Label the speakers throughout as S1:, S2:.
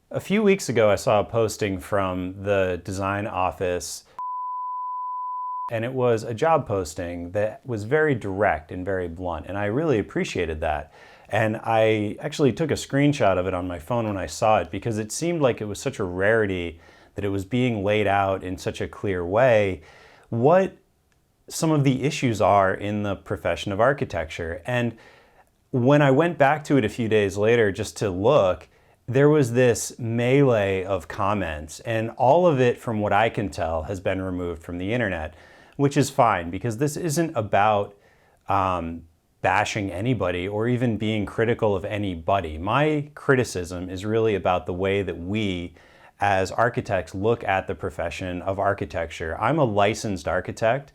S1: A few weeks ago, I saw a posting from the design office, and it was a job posting that was very direct and very blunt, and I really appreciated that. And I actually took a screenshot of it on my phone when I saw it because it seemed like it was such a rarity that it was being laid out in such a clear way what some of the issues are in the profession of architecture. And when I went back to it a few days later just to look, there was this melee of comments, and all of it, from what I can tell, has been removed from the internet, which is fine because this isn't about bashing anybody or even being critical of anybody. My criticism is really about the way that we as architects look at the profession of architecture. I'm a licensed architect.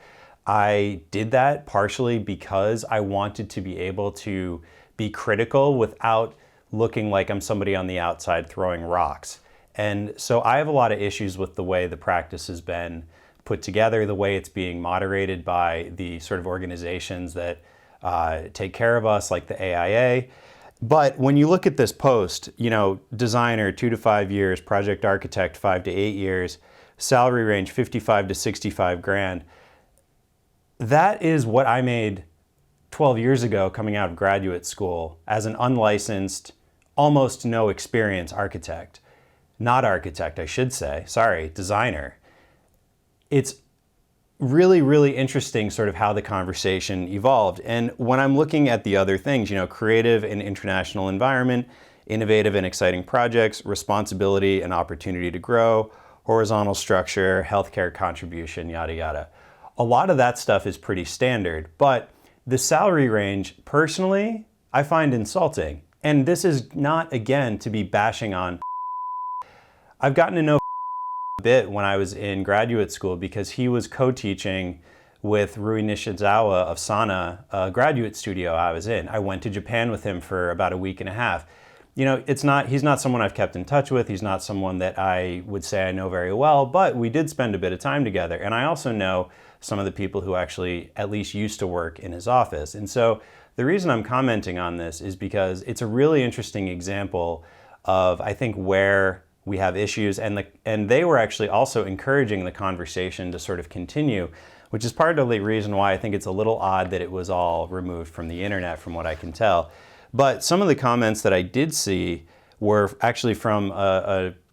S1: I did that partially because I wanted to be able to be critical without looking like I'm somebody on the outside throwing rocks. And so I have a lot of issues with the way the practice has been put together, the way it's being moderated by the sort of organizations that take care of us, like the AIA. But when you look at this post, designer 2 to 5 years, project architect 5 to 8 years, salary range 55 to 65 grand. That is what I made 12 years ago coming out of graduate school as an unlicensed, almost no experience architect. Not architect, I should say. Sorry, designer. It's really, really interesting sort of how the conversation evolved. And when I'm looking at the other things, creative and international environment, innovative and exciting projects, responsibility and opportunity to grow, horizontal structure, healthcare contribution, yada, yada. A lot of that stuff is pretty standard, but the salary range, personally, I find insulting. And this is not, again, to be bashing on. I've gotten to know a bit when I was in graduate school because he was co-teaching with Rui Nishizawa of Sana, a graduate studio I was in. I went to Japan with him for about a week and a half. He's not someone I've kept in touch with. He's not someone that I would say I know very well, but we did spend a bit of time together. And I also know some of the people who actually at least used to work in his office. And so the reason I'm commenting on this is because it's a really interesting example of, I think, where we have issues, and they were actually also encouraging the conversation to sort of continue, which is part of the reason why I think it's a little odd that it was all removed from the internet, from what I can tell. But some of the comments that I did see were actually from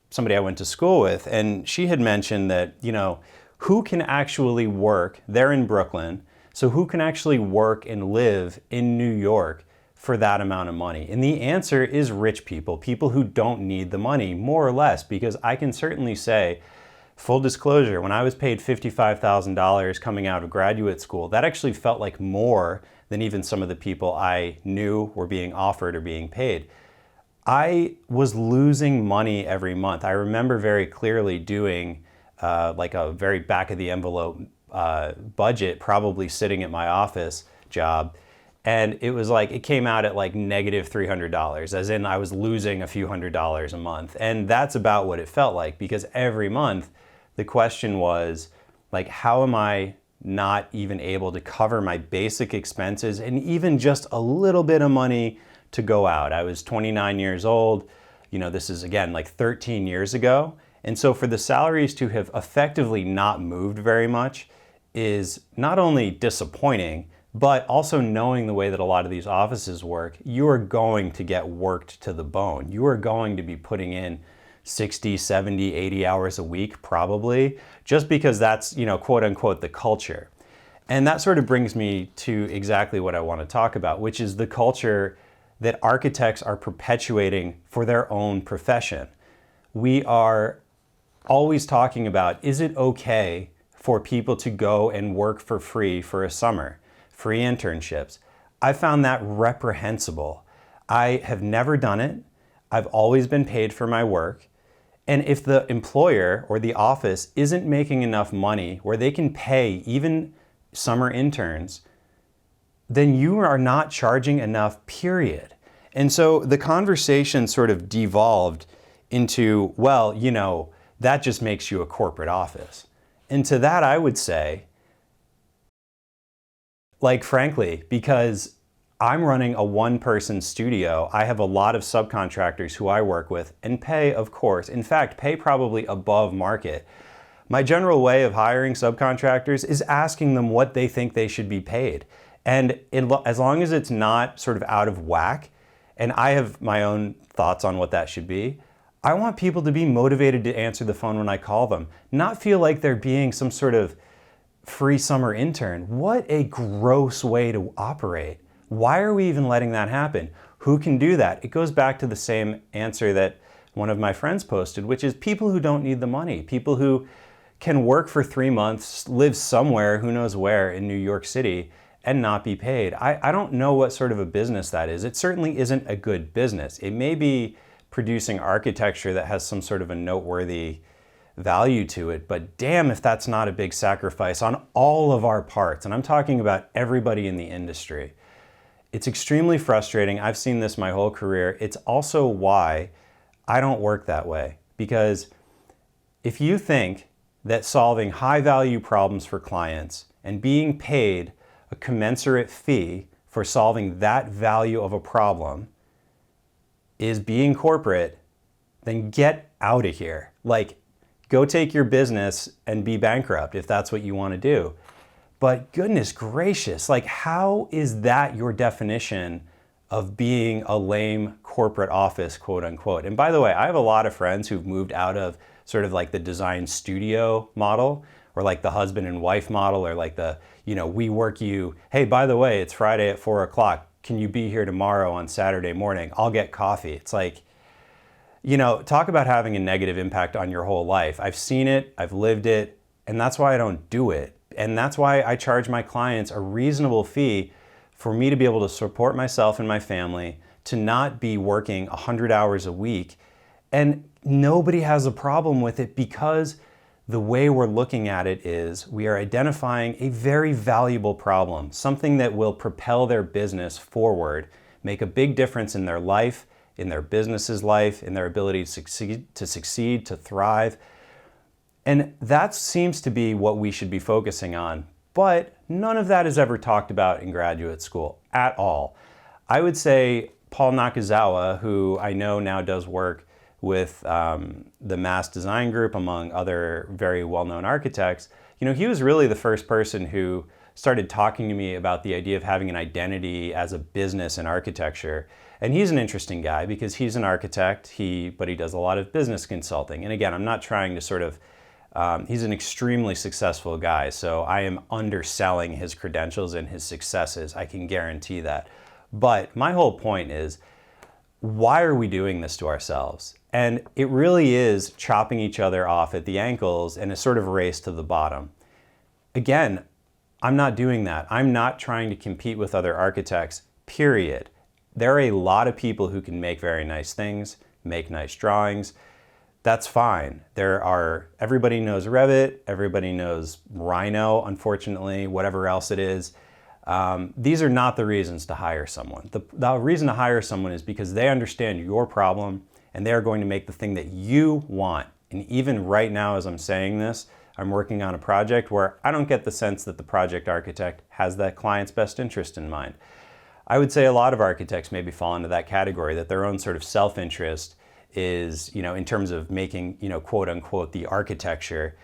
S1: somebody I went to school with, and she had mentioned that, who can actually work, they're in Brooklyn, so who can actually work and live in New York for that amount of money? And the answer is rich people, people who don't need the money, more or less, because I can certainly say, full disclosure, when I was paid $55,000 coming out of graduate school, that actually felt like more than even some of the people I knew were being offered or being paid. I was losing money every month. I remember very clearly doing like a very back of the envelope budget, probably sitting at my office job. And it was like, it came out at like negative $300, as in I was losing a few $100s a month. And that's about what it felt like, because every month the question was like, how am I not even able to cover my basic expenses and even just a little bit of money to go out? I was 29 years old. This is again like 13 years ago. And so for the salaries to have effectively not moved very much is not only disappointing, but also knowing the way that a lot of these offices work, you are going to get worked to the bone. You are going to be putting in 60, 70, 80 hours a week probably, just because that's, quote unquote, the culture. And that sort of brings me to exactly what I want to talk about, which is the culture that architects are perpetuating for their own profession. We are always talking about, is it okay for people to go and work for free for a summer? Free internships. I found that reprehensible. I have never done it. I've always been paid for my work. And if the employer or the office isn't making enough money where they can pay even summer interns, then you are not charging enough, period. And so the conversation sort of devolved into, well, that just makes you a corporate office. And to that I would say, like, frankly, because I'm running a one-person studio. I have a lot of subcontractors who I work with and pay, of course, in fact, pay probably above market. My general way of hiring subcontractors is asking them what they think they should be paid. And as long as it's not sort of out of whack, and I have my own thoughts on what that should be, I want people to be motivated to answer the phone when I call them, not feel like they're being some sort of free summer intern. What a gross way to operate. Why are we even letting that happen? Who can do that? It goes back to the same answer that one of my friends posted, which is people who don't need the money, people who can work for 3 months, live somewhere, who knows where, in New York City, and not be paid. I don't know what sort of a business that is. It certainly isn't a good business. It may be producing architecture that has some sort of a noteworthy value to it, but damn if that's not a big sacrifice on all of our parts. And I'm talking about everybody in the industry. It's extremely frustrating. I've seen this my whole career. It's also why I don't work that way. Because if you think that solving high value problems for clients and being paid a commensurate fee for solving that value of a problem is being corporate, then get out of here. Like, go take your business and be bankrupt if that's what you want to do. But goodness gracious, like, how is that your definition of being a lame corporate office, quote unquote? And by the way, I have a lot of friends who've moved out of sort of like the design studio model, or like the husband and wife model, or like the, we work you, hey, by the way, it's Friday at 4:00. Can you be here tomorrow on Saturday morning? I'll get coffee. It's like, talk about having a negative impact on your whole life. I've seen it, I've lived it, and that's why I don't do it. And that's why I charge my clients a reasonable fee for me to be able to support myself and my family, to not be working 100 hours a week. And nobody has a problem with it, because the way we're looking at it is we are identifying a very valuable problem, something that will propel their business forward, make a big difference in their life, in their business's life, in their ability to succeed, to thrive. And that seems to be what we should be focusing on. But none of that is ever talked about in graduate school at all. I would say Paul Nakazawa, who I know now does work with the Mass Design Group, among other very well-known architects, he was really the first person who started talking to me about the idea of having an identity as a business in architecture. And he's an interesting guy because he's an architect, but he does a lot of business consulting. And again, I'm not trying to sort of, he's an extremely successful guy, so I am underselling his credentials and his successes, I can guarantee that. But my whole point is, why are we doing this to ourselves? And it really is chopping each other off at the ankles in a sort of race to the bottom. Again, I'm not doing that. I'm not trying to compete with other architects, period. There are a lot of people who can make very nice things, make nice drawings. That's fine. Everybody knows Revit, everybody knows Rhino, unfortunately, whatever else it is. These are not the reasons to hire someone. The reason to hire someone is because they understand your problem and they are going to make the thing that you want. And even right now, as I'm saying this, I'm working on a project where I don't get the sense that the project architect has that client's best interest in mind. I would say a lot of architects maybe fall into that category, that their own sort of self-interest is, in terms of making, quote unquote, the architecture,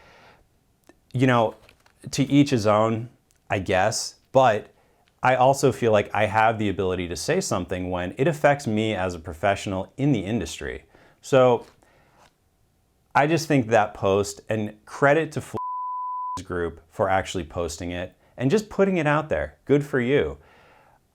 S1: to each his own, I guess, but I also feel like I have the ability to say something when it affects me as a professional in the industry. So I just think that post, and credit to group for actually posting it and just putting it out there. Good for you.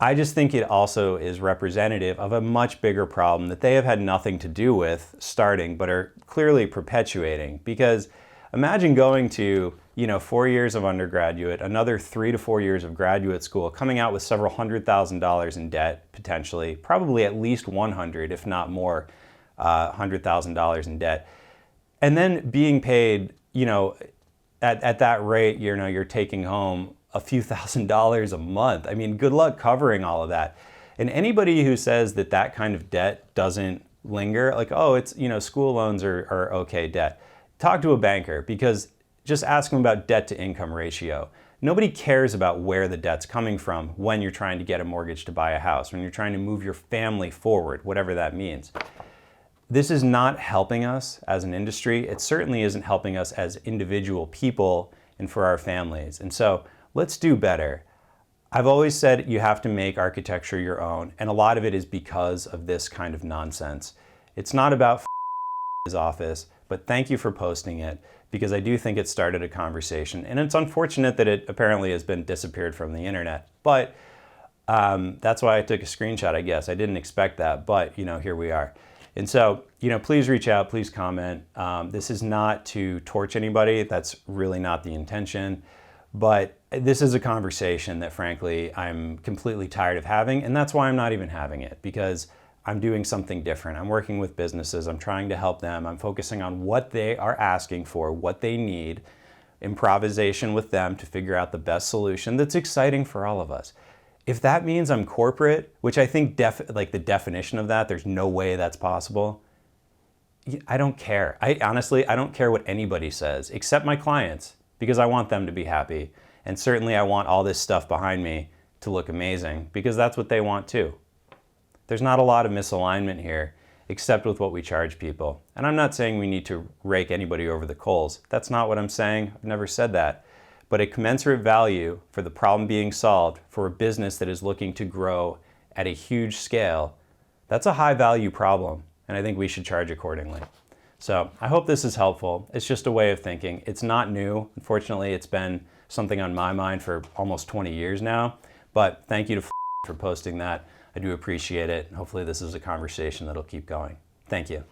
S1: I just think it also is representative of a much bigger problem that they have had nothing to do with starting, but are clearly perpetuating. Because imagine going to, 4 years of undergraduate, another 3 to 4 years of graduate school, coming out with several $100,000 in debt, potentially, probably at least 100, if not more, $100,000 in debt. And then being paid, at that rate, you're taking home a few $1,000s a month. I mean, good luck covering all of that. And anybody who says that that kind of debt doesn't linger, like, oh, it's, school loans are okay debt, talk to a banker, because just ask them about debt to income ratio. Nobody cares about where the debt's coming from when you're trying to get a mortgage to buy a house, when you're trying to move your family forward, whatever that means. This is not helping us as an industry. It certainly isn't helping us as individual people and for our families. And so let's do better. I've always said you have to make architecture your own, and a lot of it is because of this kind of nonsense. It's not about his office, but thank you for posting it, because I do think it started a conversation. And it's unfortunate that it apparently has been disappeared from the internet. But that's why I took a screenshot, I guess. I didn't expect that, but here we are. And so, please reach out, please comment. This is not to torch anybody. That's really not the intention. But this is a conversation that, frankly, I'm completely tired of having, and that's why I'm not even having it, because I'm doing something different. I'm working with businesses. I'm trying to help them. I'm focusing on what they are asking for, what they need, improvisation with them to figure out the best solution that's exciting for all of us. If that means I'm corporate, which I think the definition of that, there's no way that's possible, I don't care. Honestly, I don't care what anybody says, except my clients, because I want them to be happy. And certainly I want all this stuff behind me to look amazing, because that's what they want too. There's not a lot of misalignment here, except with what we charge people. And I'm not saying we need to rake anybody over the coals. That's not what I'm saying. I've never said that. But a commensurate value for the problem being solved for a business that is looking to grow at a huge scale, that's a high value problem. And I think we should charge accordingly. So I hope this is helpful. It's just a way of thinking. It's not new. Unfortunately, it's been something on my mind for almost 20 years now. But thank you to for posting that. I do appreciate it. Hopefully this is a conversation that'll keep going. Thank you.